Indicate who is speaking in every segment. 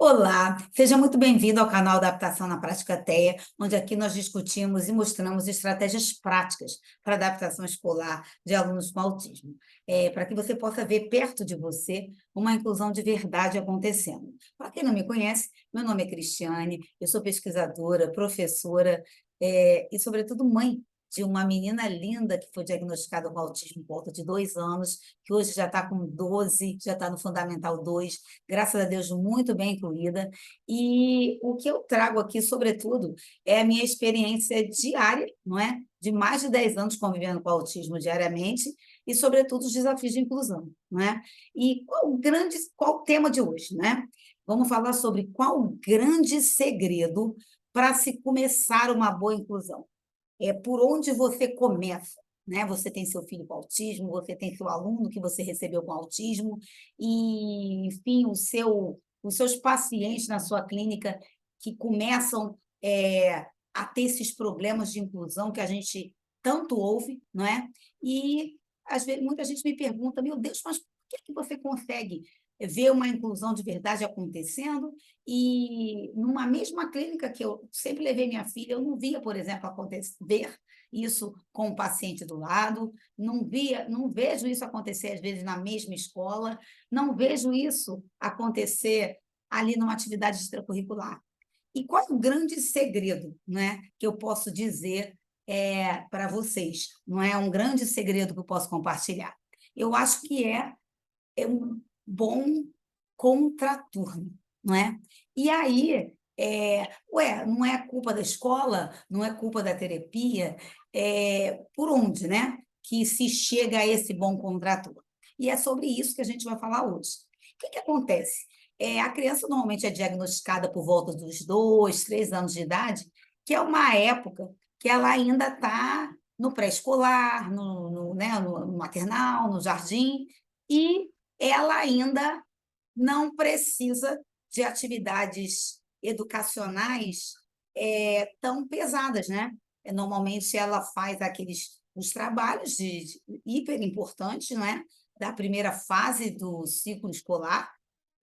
Speaker 1: Olá, seja muito bem-vindo ao canal Adaptação na Prática TEA, onde aqui nós discutimos e mostramos estratégias práticas para adaptação escolar de alunos com autismo, para que você possa ver perto de você uma inclusão de verdade acontecendo. Para quem não me conhece, meu nome é Cristiane, eu sou pesquisadora, professora, e, sobretudo, mãe de uma menina linda que foi diagnosticada com autismo por volta de 2 anos, que hoje já está com 12, já está no Fundamental 2, graças a Deus, muito bem incluída. E o que eu trago aqui, sobretudo, é a minha experiência diária, não é? De mais de 10 anos convivendo com autismo diariamente e, sobretudo, os desafios de inclusão, não é? E qual o tema de hoje, né? Vamos falar sobre qual o grande segredo para se começar uma boa inclusão. Por onde você começa, né? Você tem seu filho com autismo, você tem seu aluno que você recebeu com autismo, e, enfim, os seus pacientes na sua clínica que começam a ter esses problemas de inclusão que a gente tanto ouve, não é? E, às vezes, muita gente me pergunta, meu Deus, mas por que você consegue ver uma inclusão de verdade acontecendo e numa mesma clínica que eu sempre levei minha filha, eu não via, por exemplo, ver isso com o paciente do lado, não vejo isso acontecer, às vezes, na mesma escola, não vejo isso acontecer ali numa atividade extracurricular. E qual é o grande segredo, né, que eu posso dizer para vocês? Não é um grande segredo que eu posso compartilhar. Eu acho que é um bom contraturno, não é? E aí, não é culpa da escola, não é culpa da terapia, por onde, né? Que se chega a esse bom contraturno. E é sobre isso que a gente vai falar hoje. O que acontece? A criança normalmente é diagnosticada por volta dos 2, 3 anos de idade, que é uma época que ela ainda está no pré-escolar, né, no maternal, no jardim, e ela ainda não precisa de atividades educacionais tão pesadas, né? Normalmente ela faz os trabalhos hiper importantes, né? Da primeira fase do ciclo escolar,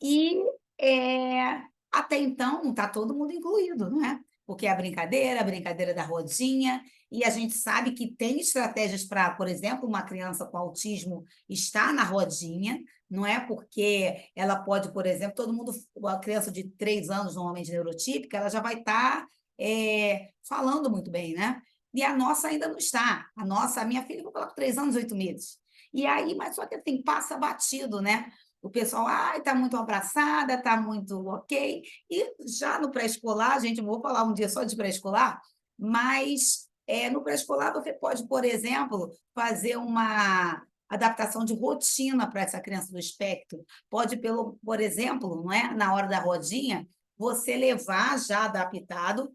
Speaker 1: e é, até então está todo mundo incluído, não é? Porque é a brincadeira da rodinha, e a gente sabe que tem estratégias para, por exemplo, uma criança com autismo estar na rodinha, não é? Porque ela pode, por exemplo, todo mundo, a criança de 3 anos, normalmente neurotípica, ela já vai estar falando muito bem, né? E a nossa ainda não está. A minha filha, vou falar com 3 anos, 8 meses. E aí, mas só que assim, passa batido, né? O pessoal, está muito abraçada, está muito ok. E já no pré-escolar, gente, eu vou falar um dia só de pré-escolar, mas no pré-escolar você pode, por exemplo, fazer uma adaptação de rotina para essa criança do espectro. Pode, por exemplo, não é, na hora da rodinha, você levar já adaptado.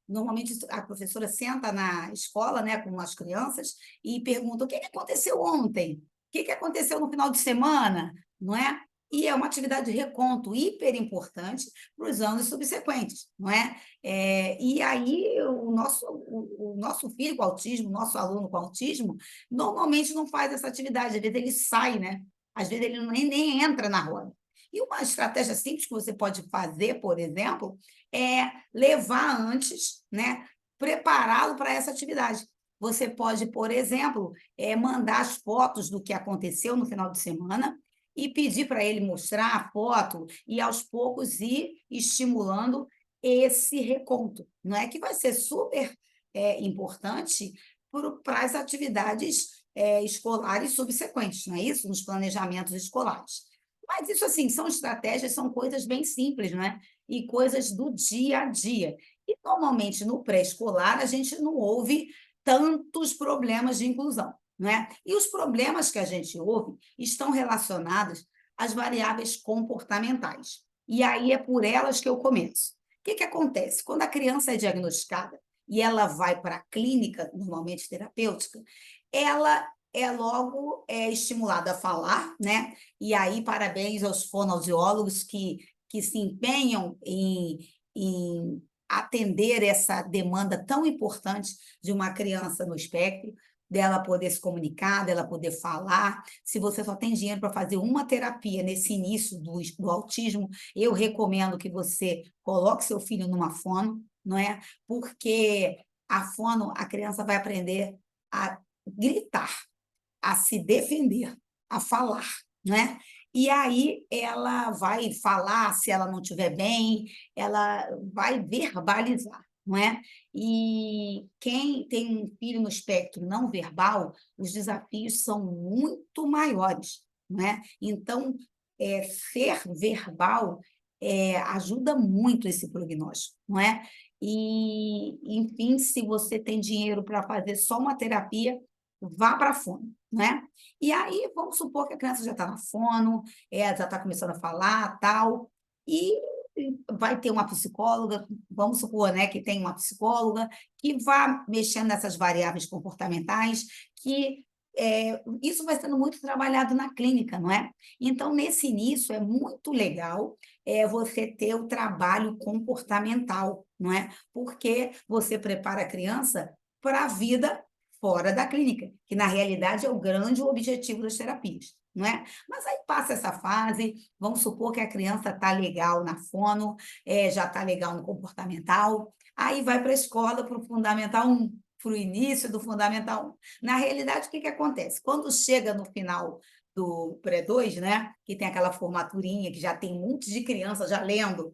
Speaker 1: Normalmente a professora senta na escola, né, com as crianças e pergunta: o que aconteceu ontem? O que aconteceu no final de semana? Não é? E é uma atividade de reconto hiper importante para os anos subsequentes, não é? E aí o nosso filho com autismo, o nosso aluno com autismo, normalmente não faz essa atividade, às vezes ele sai, né? Às vezes ele nem entra na roda. E uma estratégia simples que você pode fazer, por exemplo, é levar antes, né? Prepará-lo para essa atividade. Você pode, por exemplo, mandar as fotos do que aconteceu no final de semana e pedir para ele mostrar a foto e, aos poucos, ir estimulando esse reconto. Não é que vai ser super importante para as atividades escolares subsequentes, não é isso? Nos planejamentos escolares. Mas isso, assim, são estratégias, são coisas bem simples, não é? E coisas do dia a dia. E, normalmente, no pré-escolar, a gente não ouve tantos problemas de inclusão, não é? E os problemas que a gente ouve estão relacionados às variáveis comportamentais. E aí é por elas que eu começo. O que acontece? Quando a criança é diagnosticada e ela vai para a clínica, normalmente terapêutica, ela é logo estimulada a falar, né? E aí, parabéns aos fonoaudiólogos que se empenham em atender essa demanda tão importante de uma criança no espectro, dela poder se comunicar, dela poder falar. Se você só tem dinheiro para fazer uma terapia nesse início do autismo, eu recomendo que você coloque seu filho numa fono, não é? Porque a fono, a criança vai aprender a gritar, a se defender, a falar, né? E aí ela vai falar, se ela não estiver bem, ela vai verbalizar, não é? E quem tem um filho no espectro não verbal, os desafios são muito maiores, não é? Então, ser verbal ajuda muito esse prognóstico, não é? E, enfim, se você tem dinheiro para fazer só uma terapia, vá para a fono, né? E aí, vamos supor que a criança já está na fono, já está começando a falar, tal, e vai ter uma psicóloga, vamos supor, né, que tem uma psicóloga que vá mexendo nessas variáveis comportamentais, que isso vai sendo muito trabalhado na clínica, não é? Então, nesse início, é muito legal você ter o trabalho comportamental, não é? Porque você prepara a criança para a vida fora da clínica, que na realidade é o grande objetivo das terapias, não é? Mas aí passa essa fase, vamos supor que a criança está legal na fono, já está legal no comportamental, aí vai para a escola, para o Fundamental 1, para o início do Fundamental 1. Na realidade, o que acontece? Quando chega no final do pré-2, né, que tem aquela formaturinha, que já tem um monte de crianças já lendo,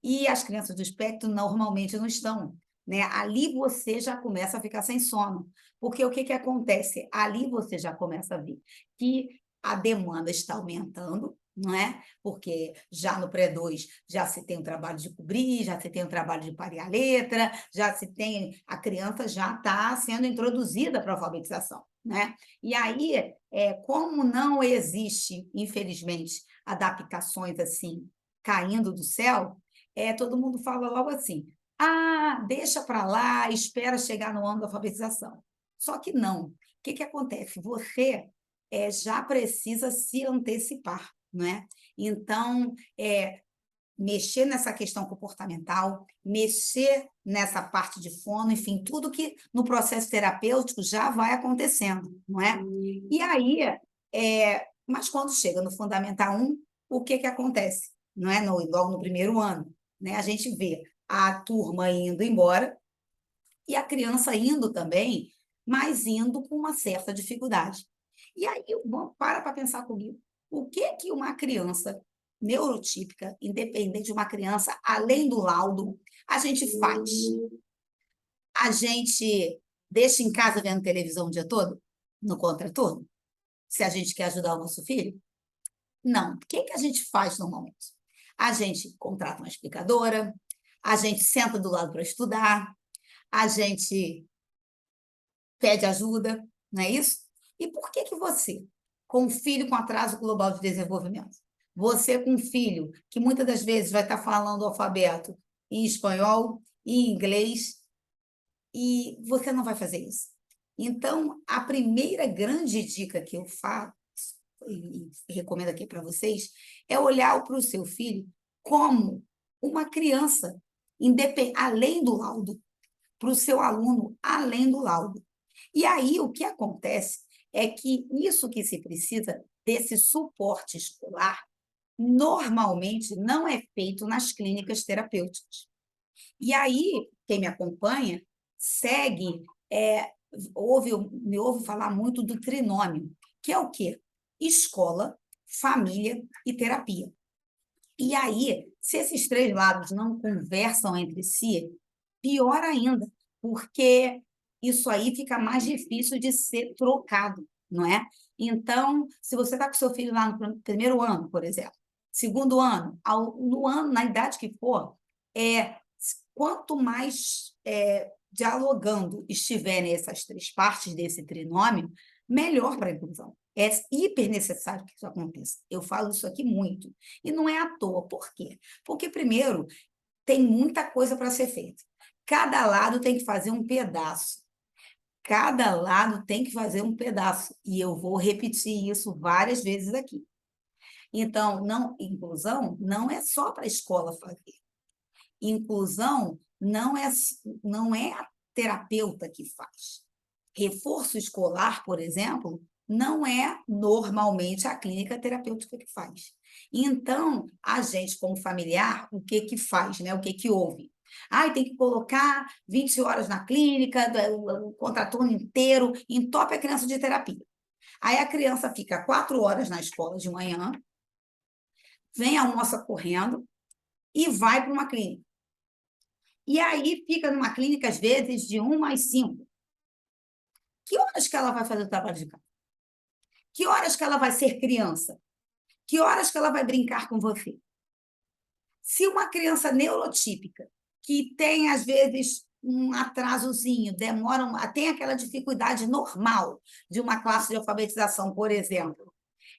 Speaker 1: e as crianças do espectro normalmente não estão, né? Ali você já começa a ficar sem sono, porque o que acontece? Ali você já começa a ver que a demanda está aumentando, não é? Porque já no pré-2 já se tem o trabalho de cobrir, já se tem o trabalho de parir a letra, já se tem, a criança já está sendo introduzida para a alfabetização, né? E aí, como não existe, infelizmente, adaptações assim, caindo do céu, todo mundo fala logo assim, ah, deixa para lá, espera chegar no ano da alfabetização. Só que não. O que acontece? Você já precisa se antecipar, não é? Então, mexer nessa questão comportamental, mexer nessa parte de fono, enfim, tudo que no processo terapêutico já vai acontecendo, não é? E aí, mas quando chega no Fundamental 1, o que acontece? Não é? Logo no primeiro ano, né? A gente vê a turma indo embora e a criança indo também, mas indo com uma certa dificuldade. E aí, para pensar comigo, o que uma criança neurotípica, independente de uma criança, além do laudo, a gente faz? A gente deixa em casa vendo televisão o dia todo? No contraturno? Se a gente quer ajudar o nosso filho? Não. O que a gente faz normalmente? A gente contrata uma explicadora, a gente senta do lado para estudar, a gente pede ajuda, não é isso? E por que você, com um filho com atraso global de desenvolvimento, você com um filho que muitas das vezes vai estar falando o alfabeto em espanhol, em inglês, e você não vai fazer isso? Então, a primeira grande dica que eu faço e recomendo aqui para vocês é olhar para o seu filho como uma criança, além do laudo, para o seu aluno, além do laudo. E aí o que acontece é que isso que se precisa desse suporte escolar normalmente não é feito nas clínicas terapêuticas. E aí, quem me acompanha, segue, me ouve falar muito do trinômio, que é o quê? Escola, família e terapia. E aí, se esses três lados não conversam entre si, pior ainda, porque isso aí fica mais difícil de ser trocado, não é? Então, se você está com seu filho lá no primeiro ano, por exemplo, segundo ano, no ano, na idade que for, quanto mais dialogando estiverem essas três partes desse trinômio, melhor para a inclusão. É hiper necessário que isso aconteça. Eu falo isso aqui muito. E não é à toa. Por quê? Porque, primeiro, tem muita coisa para ser feita. Cada lado tem que fazer um pedaço. Cada lado tem que fazer um pedaço. E eu vou repetir isso várias vezes aqui. Então, inclusão não é só para a escola fazer. Inclusão não é a terapeuta que faz. Reforço escolar, por exemplo, não é normalmente a clínica terapêutica que faz. Então, a gente, como familiar, o que que faz, né? O que que houve? Ai, tem que colocar 20 horas na clínica, o contraturno inteiro, entope a criança de terapia. Aí a criança fica 4 horas na escola de manhã, vem, almoça correndo e vai para uma clínica. E aí fica numa clínica, às vezes, de 1 às 5. Que horas que ela vai fazer o trabalho de casa? Que horas que ela vai ser criança? Que horas que ela vai brincar com você? Se uma criança neurotípica, que tem, às vezes, um atrasozinho, tem aquela dificuldade normal de uma classe de alfabetização, por exemplo,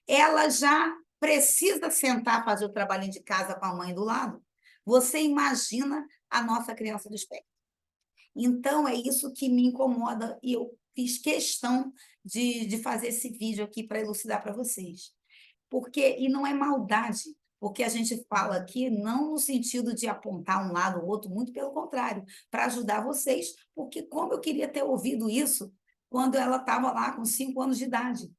Speaker 1: ela já precisa sentar, fazer o trabalhinho de casa com a mãe do lado. Você imagina a nossa criança do espectro. Então, é isso que me incomoda e eu fiz questão de fazer esse vídeo aqui para elucidar para vocês. E não é maldade, porque a gente fala aqui não no sentido de apontar um lado ou outro, muito pelo contrário, para ajudar vocês, porque como eu queria ter ouvido isso quando ela estava lá com 5 anos de idade.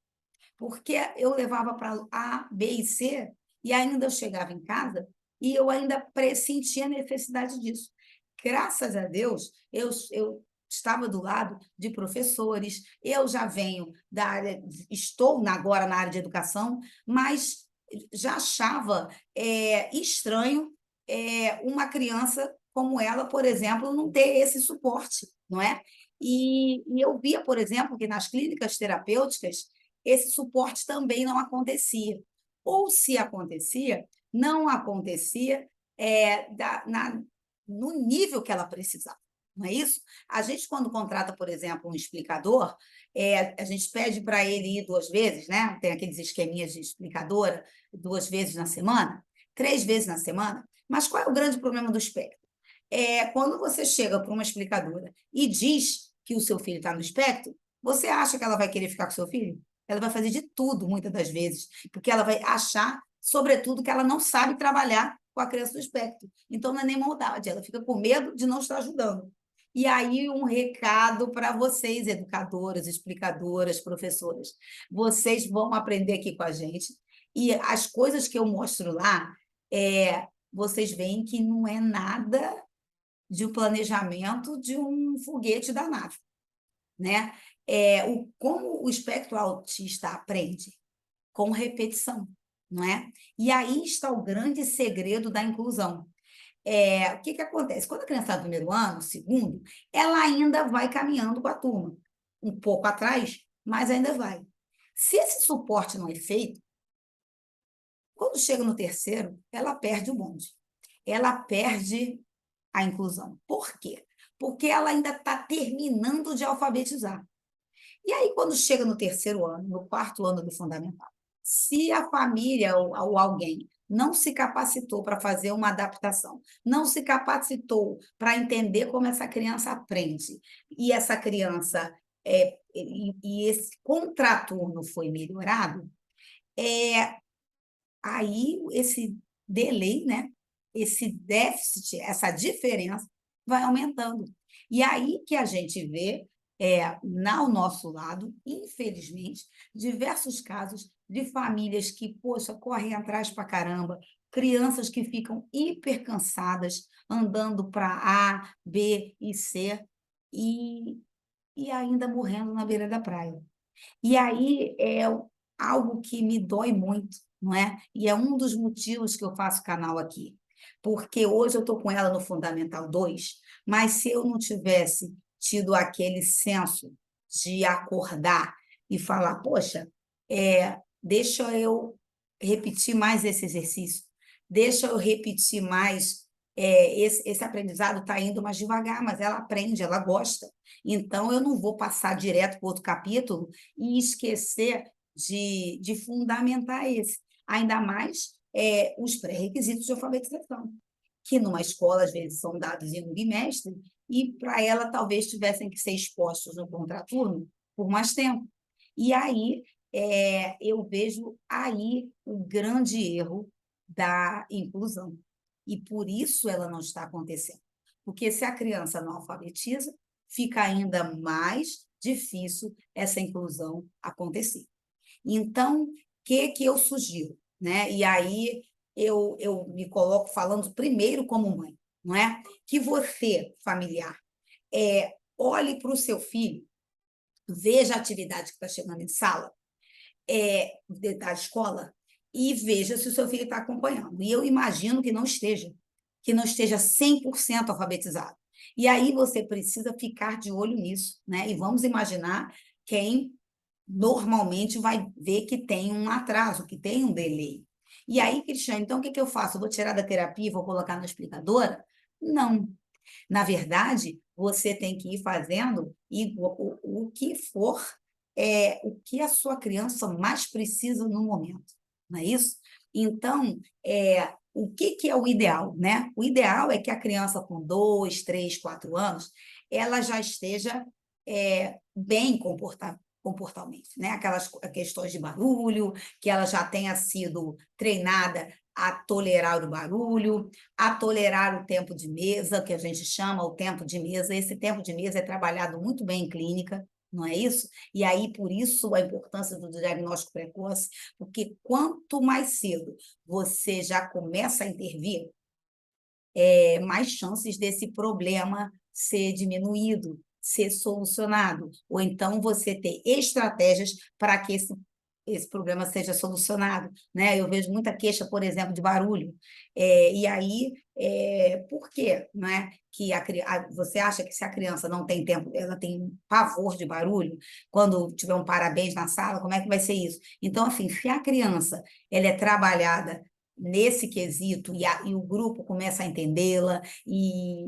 Speaker 1: Porque eu levava para A, B e C, e ainda eu chegava em casa e eu ainda pressentia a necessidade disso. Graças a Deus, eu estava do lado de professores, eu já venho da área, estou agora na área de educação, mas já achava estranho uma criança como ela, por exemplo, não ter esse suporte, não é? E eu via, por exemplo, que nas clínicas terapêuticas esse suporte também não acontecia. Ou se acontecia, não acontecia no nível que ela precisava. Não é isso? A gente, quando contrata, por exemplo, um explicador, a gente pede para ele ir 2 vezes, né? Tem aqueles esqueminhas de explicadora, 2 vezes na semana, 3 vezes na semana. Mas qual é o grande problema do espectro? Quando você chega para uma explicadora e diz que o seu filho está no espectro, você acha que ela vai querer ficar com o seu filho? Ela vai fazer de tudo, muitas das vezes, porque ela vai achar, sobretudo, que ela não sabe trabalhar com a criança do espectro. Então, não é nem maldade, ela fica com medo de não estar ajudando. E aí, um recado para vocês, educadoras, explicadoras, professoras. Vocês vão aprender aqui com a gente. E as coisas que eu mostro lá, vocês veem que não é nada de um planejamento de um foguete da nave, né? Como o espectro autista aprende? Com repetição, não é? E aí está o grande segredo da inclusão. O que que acontece? Quando a criança está no primeiro ano, segundo, ela ainda vai caminhando com a turma. Um pouco atrás, mas ainda vai. Se esse suporte não é feito, quando chega no terceiro, ela perde o bonde. Ela perde a inclusão. Por quê? Porque ela ainda está terminando de alfabetizar. E aí, quando chega no terceiro ano, no quarto ano do fundamental, se a família ou alguém não se capacitou para fazer uma adaptação, não se capacitou para entender como essa criança aprende, e essa criança e esse contraturno foi melhorado, aí esse delay, né? Esse déficit, essa diferença vai aumentando. E aí que a gente vê, ao nosso lado, infelizmente, diversos casos de famílias que, poxa, correm atrás para caramba, crianças que ficam hiper cansadas, andando para A, B e C, e, e ainda morrendo na beira da praia. E aí é algo que me dói muito, não é? E é um dos motivos que eu faço canal aqui. Porque hoje eu estou com ela no Fundamental 2, mas se eu não tivesse tido aquele senso de acordar e falar, poxa, deixa eu repetir mais esse exercício, deixa eu repetir mais, esse aprendizado está indo mais devagar, mas ela aprende, ela gosta. Então, eu não vou passar direto para outro capítulo e esquecer de fundamentar esse. Ainda mais os pré-requisitos de alfabetização, que numa escola, às vezes, são dados em um bimestre, e para ela talvez tivessem que ser expostos no contraturno por mais tempo. E aí eu vejo aí o grande erro da inclusão. E por isso ela não está acontecendo. Porque se a criança não alfabetiza, fica ainda mais difícil essa inclusão acontecer. Então, o que eu sugiro? Né? E aí eu me coloco falando primeiro como mãe, não é? Que você, familiar, olhe para o seu filho, veja a atividade que está chegando em sala, da escola, e veja se o seu filho está acompanhando. E eu imagino que não esteja 100% alfabetizado. E aí você precisa ficar de olho nisso, né? E vamos imaginar quem normalmente vai ver que tem um atraso, que tem um delay. E aí, Cristiane, então o que eu faço? Eu vou tirar da terapia e vou colocar na explicadora? Não. Na verdade, você tem que ir fazendo o que for, o que a sua criança mais precisa no momento, não é isso? Então, o que é o ideal, né? O ideal é que a criança com 2, 3, 4 anos, ela já esteja bem comportalmente, né? Aquelas questões de barulho, que ela já tenha sido treinada a tolerar o barulho, a tolerar o tempo de mesa, que a gente chama o tempo de mesa. Esse tempo de mesa é trabalhado muito bem em clínica, não é isso? E aí, por isso, a importância do diagnóstico precoce, porque quanto mais cedo você já começa a intervir, mais chances desse problema ser diminuído, ser solucionado, ou então você ter estratégias para que esse problema seja solucionado, né? Eu vejo muita queixa, por exemplo, de barulho, e aí, por quê, né? Que você acha que se a criança não tem tempo, ela tem pavor de barulho, quando tiver um parabéns na sala, como é que vai ser isso? Então, assim, se a criança ela é trabalhada nesse quesito e o grupo começa a entendê-la e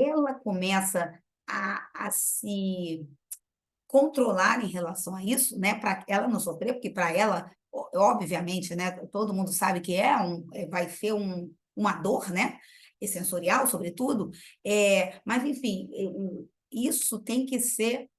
Speaker 1: ela começa a se controlar em relação a isso, né, para ela não sofrer, porque para ela, obviamente, né, todo mundo sabe que vai ser uma dor, né, e sensorial, sobretudo, mas, enfim, isso tem que ser,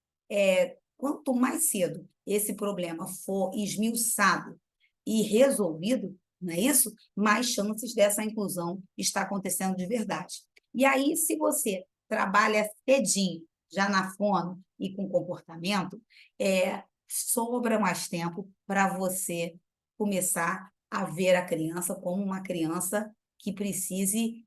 Speaker 1: quanto mais cedo esse problema for esmiuçado e resolvido, não é isso? Mais chances dessa inclusão estar acontecendo de verdade. E aí, se você trabalha cedinho, já na fono e com comportamento, sobra mais tempo para você começar a ver a criança como uma criança que precise,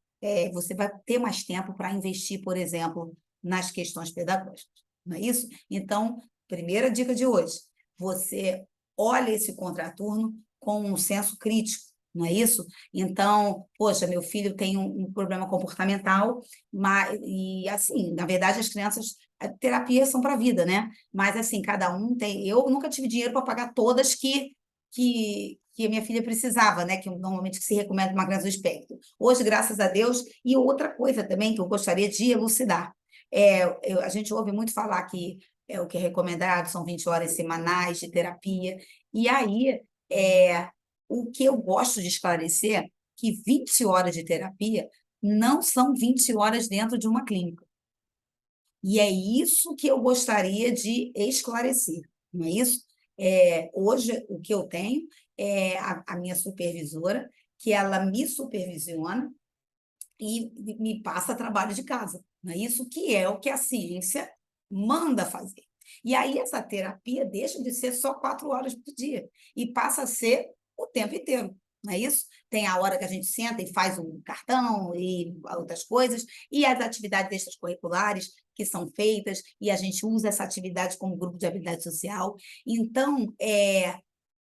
Speaker 1: você vai ter mais tempo para investir, por exemplo, nas questões pedagógicas, não é isso? Então, primeira dica de hoje, você olha esse contraturno com um senso crítico, não é isso? Então, poxa, meu filho tem um problema comportamental, e assim, na verdade, as crianças, a terapia são para a vida, né? Mas assim, cada um tem. Eu nunca tive dinheiro para pagar todas que a minha filha precisava, né? Que normalmente que se recomenda para uma criança do espectro. Hoje, graças a Deus, e outra coisa também que eu gostaria de elucidar. A gente ouve muito falar que o que é recomendado são 20 horas semanais de terapia, e aí o que eu gosto de esclarecer é que 20 horas de terapia não são 20 horas dentro de uma clínica. E é isso que eu gostaria de esclarecer, não é isso? Hoje, o que eu tenho é a minha supervisora, que ela me supervisiona e me passa trabalho de casa, não é isso? Que é o que a ciência manda fazer. E aí, essa terapia deixa de ser só 4 horas por dia e passa a ser o tempo inteiro, não é isso? Tem a hora que a gente senta e faz um cartão e outras coisas, e as atividades extracurriculares que são feitas, e a gente usa essa atividade como grupo de habilidade social. Então,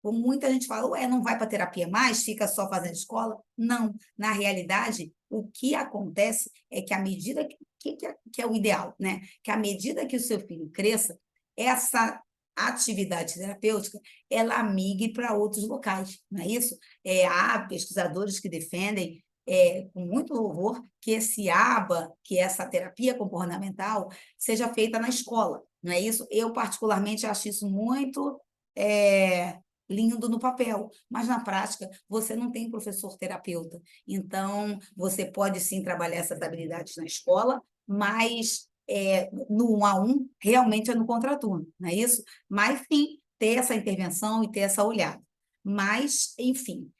Speaker 1: como muita gente fala, ué, não vai para terapia mais, fica só fazendo escola? Não, na realidade, o que acontece é que à medida que é o ideal, né? Que à medida que o seu filho cresça, essa atividade terapêutica, ela migre para outros locais, não é isso? Há pesquisadores que defendem com muito louvor que esse ABA, que essa terapia comportamental, seja feita na escola, não é isso? Eu, particularmente, acho isso muito lindo no papel, mas na prática você não tem professor terapeuta. Então, você pode sim trabalhar essas habilidades na escola, mas no 1 a 1 realmente é no contraturno, não é isso? Mas sim, ter essa intervenção e ter essa olhada. Mas, enfim,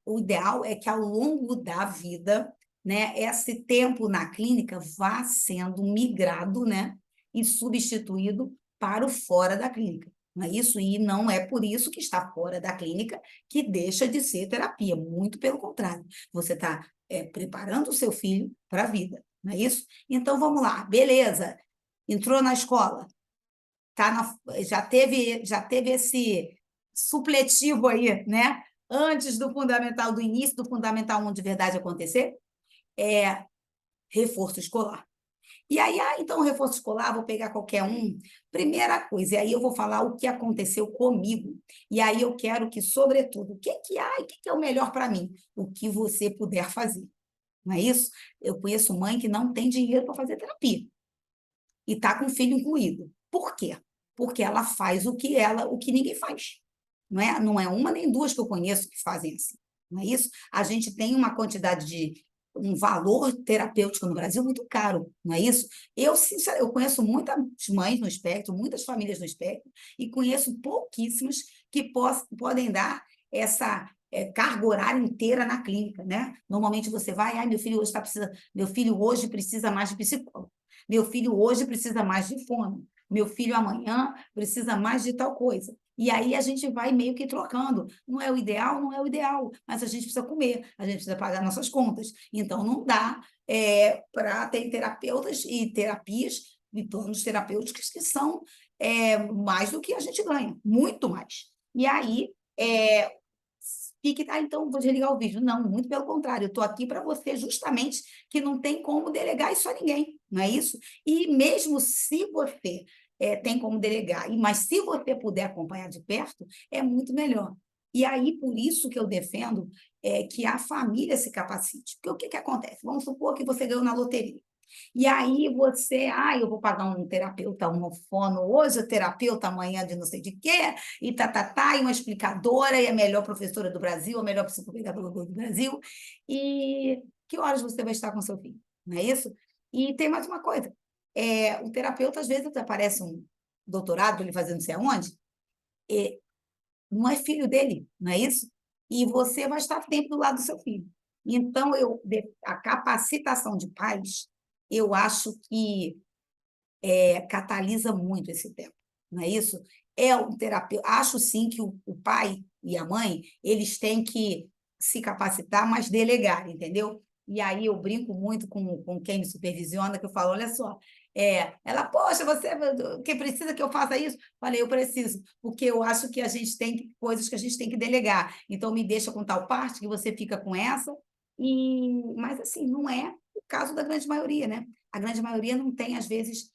Speaker 1: o ideal é que ao longo da vida, né, esse tempo na clínica vá sendo migrado, né, e substituído para o fora da clínica. Não é isso? E não é por isso que está fora da clínica que deixa de ser terapia, muito pelo contrário. Você está preparando o seu filho para a vida, não é isso? Então, vamos lá, beleza, entrou na escola, já teve esse supletivo aí, né? Antes do fundamental, do início do fundamental 1 de verdade acontecer, é reforço escolar. E aí, então, reforço escolar, vou pegar qualquer um. Primeira coisa, e aí eu vou falar o que aconteceu comigo. E aí eu quero que, sobretudo, o que é o melhor para mim? O que você puder fazer. Não é isso? Eu conheço mãe que não tem dinheiro para fazer terapia e está com o filho incluído. Por quê? Porque ela faz o que ninguém faz. Não é uma nem duas que eu conheço que fazem assim. Não é isso? A gente tem uma quantidade de um valor terapêutico no Brasil muito caro, não é isso? Eu conheço muitas mães no espectro, muitas famílias no espectro, e conheço pouquíssimas que podem dar essa carga horária inteira na clínica, né? Normalmente você vai, meu filho hoje precisa mais de psicólogo. Meu filho hoje precisa mais de fono. Meu filho amanhã precisa mais de tal coisa. E aí a gente vai meio que trocando. Não é o ideal, não é o ideal, mas a gente precisa comer, a gente precisa pagar nossas contas. Então não dá para ter terapeutas e terapias e planos terapêuticos que são mais do que a gente ganha, muito mais. E aí então vou desligar o vídeo. Não, muito pelo contrário, eu estou aqui para você justamente que não tem como delegar isso a ninguém, não é isso? E mesmo se você tem como delegar, mas se você puder acompanhar de perto, é muito melhor. E aí, por isso que eu defendo que a família se capacite. Porque o que acontece? Vamos supor que você ganhou na loteria. E aí eu vou pagar um terapeuta, um fono hoje, o terapeuta amanhã de não sei de quê, e uma explicadora, e a melhor professora do Brasil, a melhor psicopedagoga do Brasil. E que horas você vai estar com seu filho? Não é isso? E tem mais uma coisa. O terapeuta, às vezes, aparece um doutorado para ele fazer não sei aonde, e não é filho dele, não é isso? E você vai estar sempre do lado do seu filho. Então, a capacitação de pais, eu acho que catalisa muito esse tempo, não é isso? É um terapeuta. Acho sim que o pai e a mãe, eles têm que se capacitar, mas delegar, entendeu? E aí eu brinco muito com quem me supervisiona, que eu falo, olha só, ela, poxa, você que precisa que eu faça isso? Falei, eu preciso, porque eu acho que a gente tem coisas que a gente tem que delegar. Então, me deixa com tal parte que você fica com essa. Mas assim, não é o caso da grande maioria, né? A grande maioria não tem, às vezes,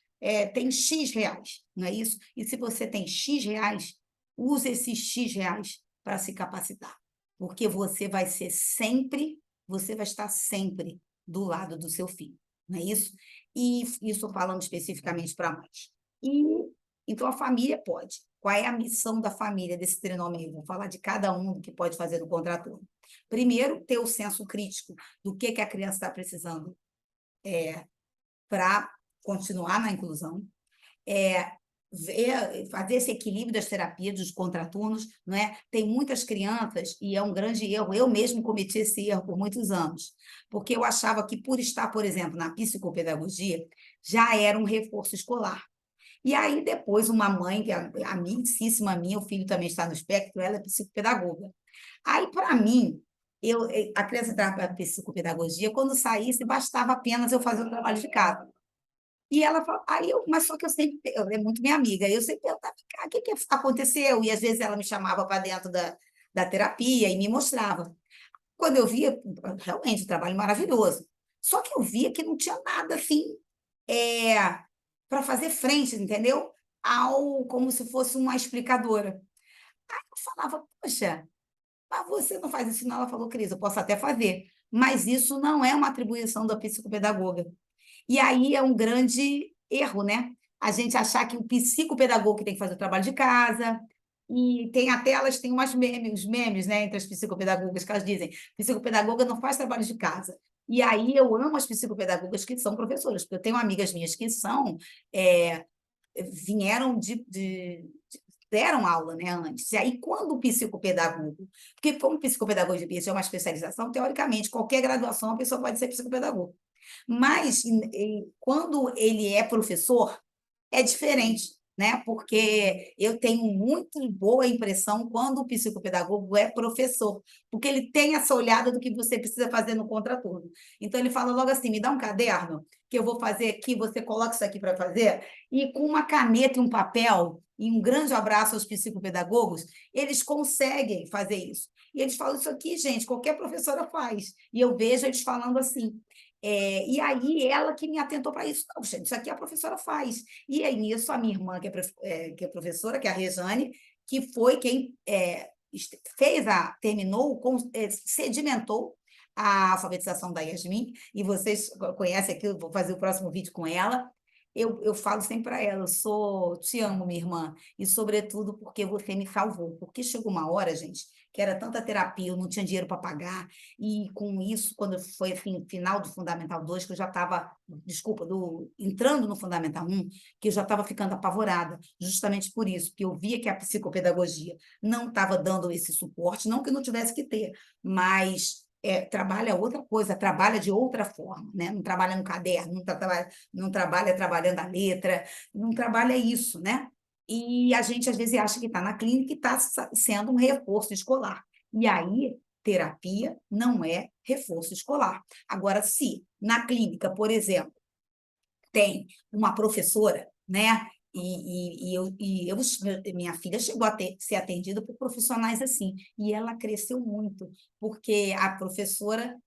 Speaker 1: tem X reais, não é isso? E se você tem X reais, use esses X reais para se capacitar, porque você vai estar sempre do lado do seu filho, não é isso? E isso falando especificamente para mães. E então a família pode. Qual é a missão da família desse trinômio? Vou falar de cada um do que pode fazer no contraturno. Primeiro, ter o senso crítico do que a criança está precisando para continuar na inclusão, fazer esse equilíbrio das terapias, dos contraturnos, não é? Tem muitas crianças, e é um grande erro, eu mesmo cometi esse erro por muitos anos, porque eu achava que por estar, por exemplo, na psicopedagogia, já era um reforço escolar. E aí, depois, uma mãe, que é amicíssima minha, o filho também está no espectro, ela é psicopedagoga. Aí, para mim, a criança entrava para a psicopedagogia, quando saísse, bastava apenas eu fazer o trabalho de casa. E ela falou, mas só que ela é muito minha amiga, eu sempre perguntava, o que aconteceu? E às vezes ela me chamava para dentro da terapia e me mostrava. Quando eu via, realmente, um trabalho maravilhoso. Só que eu via que não tinha nada assim para fazer frente, entendeu? Como se fosse uma explicadora. Aí eu falava, poxa, mas você não faz isso, não. Ela falou, Cris, eu posso até fazer, mas isso não é uma atribuição da psicopedagoga. E aí é um grande erro, né? A gente achar que o psicopedagogo que tem que fazer o trabalho de casa, e tem até elas têm os memes, né, entre as psicopedagogas, que elas dizem, psicopedagoga não faz trabalho de casa. E aí eu amo as psicopedagogas que são professoras, porque eu tenho amigas minhas que é, vieram deram aula, né, antes. E aí, quando o psicopedagogo, porque como psicopedagogia é uma especialização, teoricamente, qualquer graduação a pessoa pode ser psicopedagogo. Mas quando ele é professor, é diferente, né? Porque eu tenho muito boa impressão quando o psicopedagogo é professor, porque ele tem essa olhada do que você precisa fazer no contraturno. Então, ele fala logo assim: me dá um caderno que eu vou fazer aqui, você coloca isso aqui para fazer, e com uma caneta e um papel, e um grande abraço aos psicopedagogos, eles conseguem fazer isso. E eles falam: isso aqui, gente, qualquer professora faz. E eu vejo eles falando assim. E aí, ela que me atentou para isso. Não, gente, isso aqui a professora faz. E aí, nisso, a minha irmã, que é professora, que é a Rejane, que foi quem terminou, sedimentou a alfabetização da Yasmin, e vocês conhecem aqui, eu vou fazer o próximo vídeo com ela. Eu falo sempre para ela, te amo, minha irmã, e sobretudo porque você me salvou. Porque chegou uma hora, gente, que era tanta terapia, eu não tinha dinheiro para pagar, e com isso, quando foi assim, final do Fundamental 2, que eu já estava, desculpa, entrando no Fundamental 1, que eu já estava ficando apavorada, justamente por isso, que eu via que a psicopedagogia não estava dando esse suporte, não que não tivesse que ter, mas trabalha outra coisa, trabalha de outra forma, né? Não trabalha no caderno, não trabalha trabalhando a letra, não trabalha isso, né? E a gente, às vezes, acha que está na clínica e está sendo um reforço escolar. E aí, terapia não é reforço escolar. Agora, se na clínica, por exemplo, tem uma professora, né? Minha filha chegou a ser atendida por profissionais assim, e ela cresceu muito, porque a professora,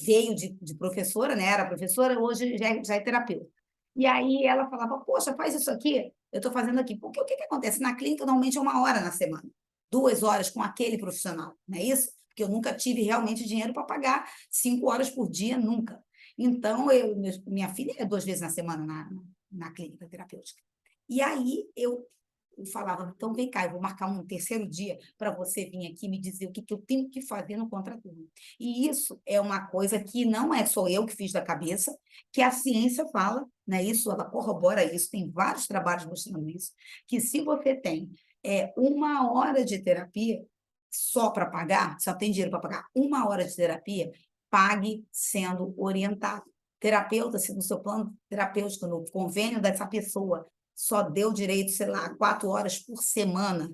Speaker 1: veio de professora, né? Era professora, hoje já é terapeuta. E aí ela falava: poxa, faz isso aqui, eu estou fazendo aqui. Porque o que acontece? Na clínica, normalmente é 1 hora na semana, 2 horas com aquele profissional, não é isso? Porque eu nunca tive realmente dinheiro para pagar 5 horas por dia, nunca. Então, minha filha é 2 vezes na semana na clínica terapêutica. E aí eu falava: então vem cá, eu vou marcar um terceiro dia para você vir aqui me dizer o que eu tenho que fazer no contraturno. E isso é uma coisa que não é só eu que fiz da cabeça, que a ciência fala, né? Isso, ela corrobora isso, tem vários trabalhos mostrando isso, que se você tem 1 hora de terapia só para pagar, só tem dinheiro para pagar 1 hora de terapia, pague sendo orientado. Terapeuta, se no seu plano terapêutico, no convênio dessa pessoa, só deu direito, sei lá, 4 horas por semana,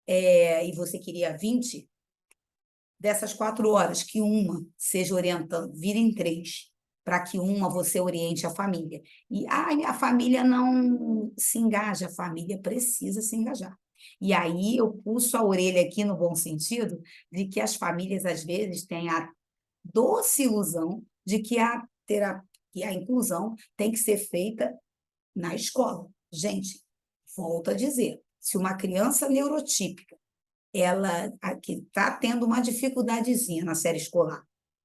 Speaker 1: e você queria 20, dessas 4 horas, que uma seja orientando, virem 3, para que uma você oriente a família. E a família não se engaja, a família precisa se engajar. E aí eu puxo a orelha aqui no bom sentido, de que as famílias, às vezes, têm a doce ilusão de que que a inclusão tem que ser feita na escola. Gente, volto a dizer, se uma criança neurotípica, ela que está tendo uma dificuldadezinha na série escolar,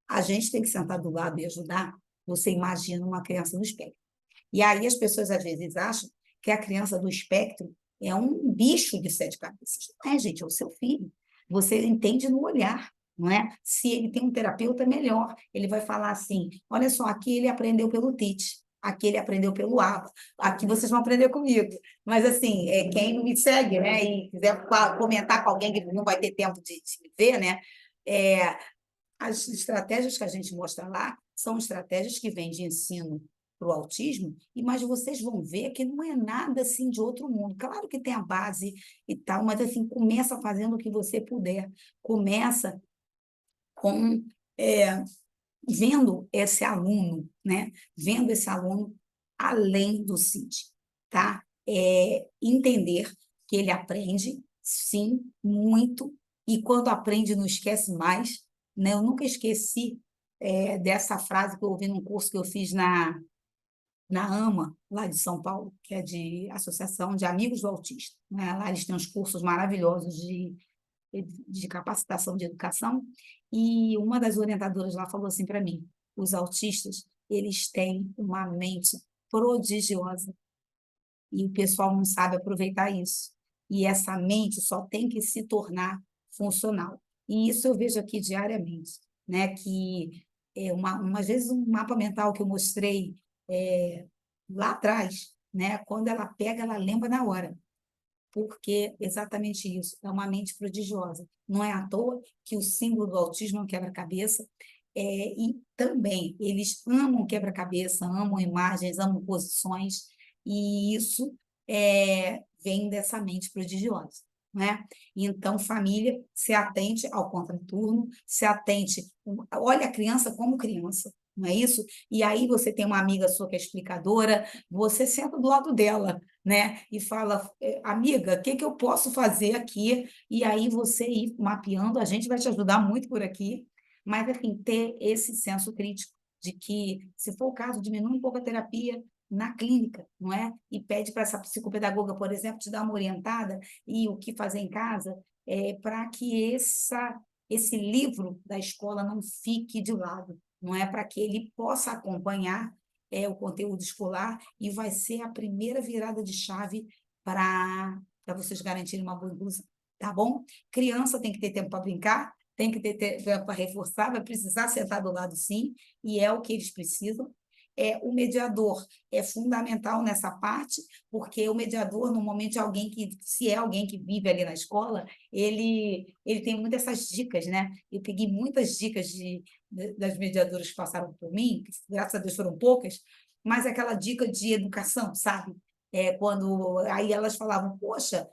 Speaker 1: a gente tem que sentar do lado e ajudar. Você imagina uma criança no espectro. E aí as pessoas às vezes acham que a criança do espectro é um bicho de 7 cabeças. Não é, gente, é o seu filho. Você entende no olhar, não é? Se ele tem um terapeuta, melhor. Ele vai falar assim: olha só, aqui ele aprendeu pelo Tite, aqui ele aprendeu pelo ABA, aqui vocês vão aprender comigo. Mas, assim, quem não me segue, né, e quiser comentar com alguém que não vai ter tempo de me ver, né, é, as estratégias que a gente mostra lá são estratégias que vêm de ensino para o autismo, mas vocês vão ver que não é nada assim de outro mundo. Claro que tem a base e tal, mas assim, começa fazendo o que você puder. Começa com vendo esse aluno, né? Vendo esse aluno além do CID, tá? Entender que ele aprende, sim, muito, e quando aprende não esquece mais, né? Eu nunca esqueci dessa frase que eu ouvi num curso que eu fiz na AMA, lá de São Paulo, que é de Associação de Amigos do Autista, né? Lá eles têm uns cursos maravilhosos de capacitação de educação, e uma das orientadoras lá falou assim para mim: os autistas, eles têm uma mente prodigiosa, e o pessoal não sabe aproveitar isso. E essa mente só tem que se tornar funcional. E isso eu vejo aqui diariamente, né? Que umas vezes um mapa mental que eu mostrei lá atrás, né? Quando ela pega, ela lembra na hora, porque exatamente isso, é uma mente prodigiosa. Não é à toa que o símbolo do autismo é um quebra-cabeça, e também eles amam quebra-cabeça, amam imagens, amam posições, e isso vem dessa mente prodigiosa, né? Então, família, se atente ao contraturno, se atente, olha a criança como criança, não é isso? E aí você tem uma amiga sua que é explicadora, você senta do lado dela, né? E fala, amiga, o que que eu posso fazer aqui? E aí você ir mapeando, a gente vai te ajudar muito por aqui, mas assim, ter esse senso crítico de que, se for o caso, diminui um pouco a terapia na clínica, não é? E pede para essa psicopedagoga, por exemplo, te dar uma orientada e o que fazer em casa, para que esse livro da escola não fique de lado, não é? Para que ele possa acompanhar o conteúdo escolar e vai ser a primeira virada de chave para vocês garantirem uma boa inclusão, tá bom? Criança tem que ter tempo para brincar, tem que ter tempo para reforçar, vai precisar sentar do lado sim, e é o que eles precisam. O mediador é fundamental nessa parte, porque o mediador, normalmente, é alguém que, se é alguém que vive ali na escola, ele tem muitas essas dicas, né? Eu peguei muitas dicas das mediadoras que passaram por mim, que, graças a Deus foram poucas, mas aquela dica de educação, sabe? Quando aí elas falavam, poxa,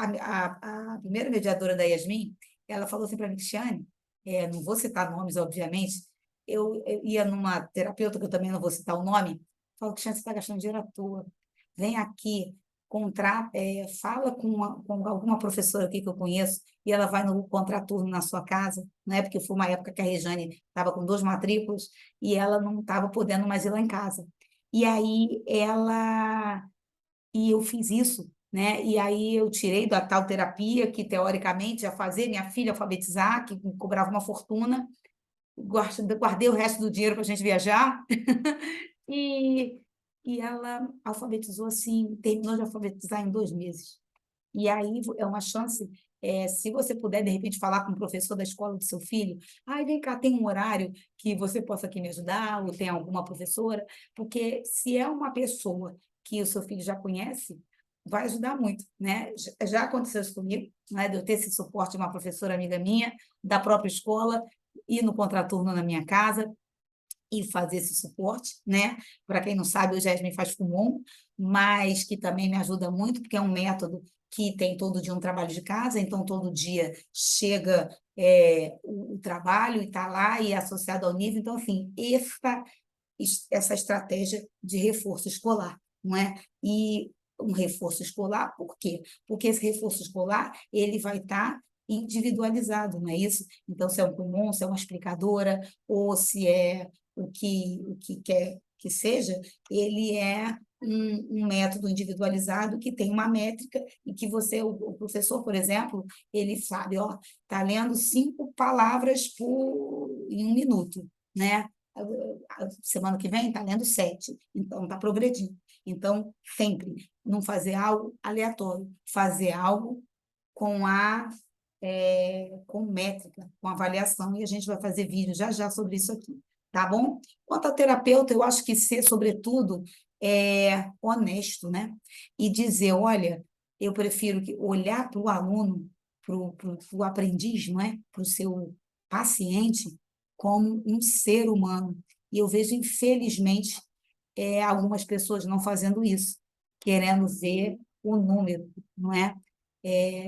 Speaker 1: a primeira mediadora da Yasmin, ela falou assim para mim, Cristiane, não vou citar nomes, obviamente, eu ia numa terapeuta, que eu também não vou citar o nome, falo, Cristiane, você está gastando dinheiro à toa. Vem aqui, fala com alguma professora aqui que eu conheço, e ela vai no contraturno na sua casa, né? Porque foi uma época que a Rejane estava com 2 matrículas e ela não estava podendo mais ir lá em casa. E aí eu fiz isso, né? E aí eu tirei da tal terapia, que teoricamente ia fazer minha filha alfabetizar, que me cobrava uma fortuna, guardei o resto do dinheiro para a gente viajar, e, e ela alfabetizou assim, terminou de alfabetizar em 2 meses. E aí é uma chance, se você puder, de repente, falar com o professor da escola do seu filho, vem cá, tem um horário que você possa aqui me ajudar, ou tem alguma professora, porque se é uma pessoa que o seu filho já conhece, vai ajudar muito, né? Já aconteceu isso comigo, né, de eu ter esse suporte de uma professora amiga minha, da própria escola, ir no contraturno na minha casa, e fazer esse suporte, né? Para quem não sabe, o Jasmine faz Kumon, mas que também me ajuda muito, porque é um método que tem todo dia um trabalho de casa, então todo dia chega o trabalho e está lá e é associado ao nível. Então, assim, essa estratégia de reforço escolar, não é? E um reforço escolar, por quê? Porque esse reforço escolar, ele vai estar individualizado, não é isso? Então, se é um Kumon, se é uma explicadora, ou se é o que quer que seja, ele é um método individualizado que tem uma métrica e que o professor, por exemplo, ele sabe, ó, está lendo 5 palavras em 1 minuto, né? A semana que vem está lendo 7, então está progredindo. Então, sempre não fazer algo aleatório, fazer algo com com métrica, com avaliação, e a gente vai fazer vídeo já já sobre isso aqui, tá bom? Quanto a terapeuta, eu acho que ser, sobretudo, honesto, né? E dizer, olha, eu prefiro olhar para o aluno, para o aprendiz, não é? Para o seu paciente, como um ser humano. E eu vejo, infelizmente, algumas pessoas não fazendo isso, querendo ver o número, não é?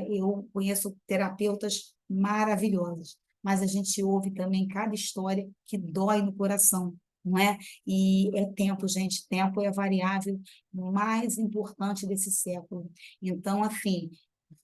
Speaker 1: Eu conheço terapeutas maravilhosas, mas a gente ouve também cada história que dói no coração, não é? E é tempo, gente, tempo é a variável mais importante desse século. Então, assim,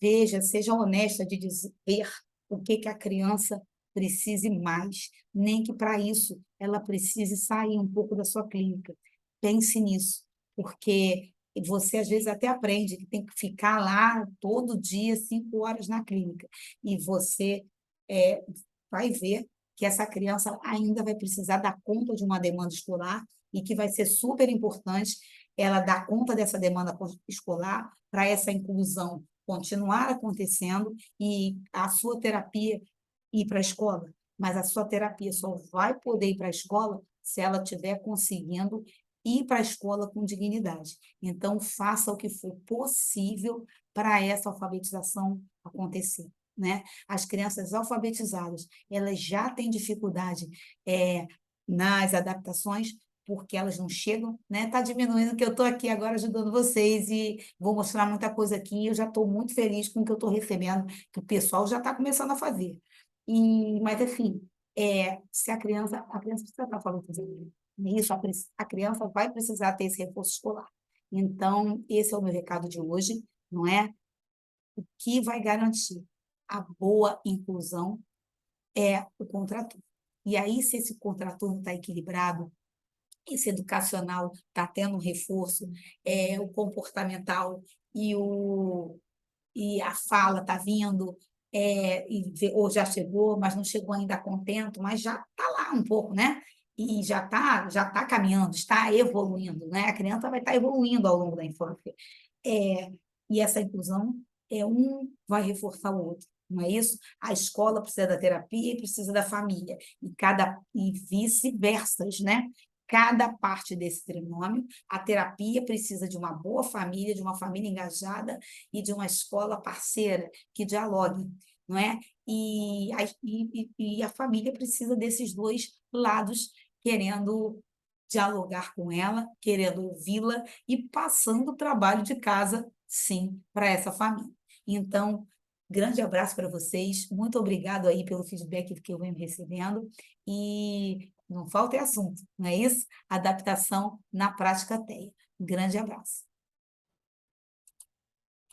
Speaker 1: veja, seja honesta de dizer o que a criança precise mais, nem que para isso ela precise sair um pouco da sua clínica. Pense nisso, porque você às vezes até aprende que tem que ficar lá todo dia, 5 horas na clínica, e você é, vai ver que essa criança ainda vai precisar dar conta de uma demanda escolar e que vai ser super importante ela dar conta dessa demanda escolar para essa inclusão continuar acontecendo e a sua terapia ir para a escola. Mas a sua terapia só vai poder ir para a escola se ela estiver conseguindo ir para a escola com dignidade. Então, faça o que for possível para essa alfabetização acontecer, né? As crianças alfabetizadas, elas já têm dificuldade nas adaptações, porque elas não chegam, né, está diminuindo, que eu estou aqui agora ajudando vocês e vou mostrar muita coisa aqui, eu já estou muito feliz com o que eu estou recebendo, que o pessoal já está começando a fazer. Mas assim, se a criança precisa estar falando isso, a criança vai precisar ter esse reforço escolar. Então, esse é o meu recado de hoje, não é? O que vai garantir a boa inclusão é o contraturno. E aí, se esse contraturno está equilibrado, esse educacional está tendo um reforço, o comportamental e, e a fala está vindo, ou já chegou, mas não chegou ainda a contento, mas já está lá um pouco, né? E já tá caminhando, está evoluindo, né? A criança vai estar evoluindo ao longo da infância. É, e essa inclusão um vai reforçar o outro, não é isso? A escola precisa da terapia e precisa da família, e vice-versas, né? Cada parte desse trinômio, a terapia precisa de uma boa família, de uma família engajada e de uma escola parceira que dialogue, não é? E a família precisa desses dois lados querendo dialogar com ela, querendo ouvi-la e passando o trabalho de casa, sim, para essa família. Então, grande abraço para vocês, muito obrigado aí pelo feedback que eu venho recebendo e não falta assunto, não é isso? Adaptação na prática TEA. Grande abraço.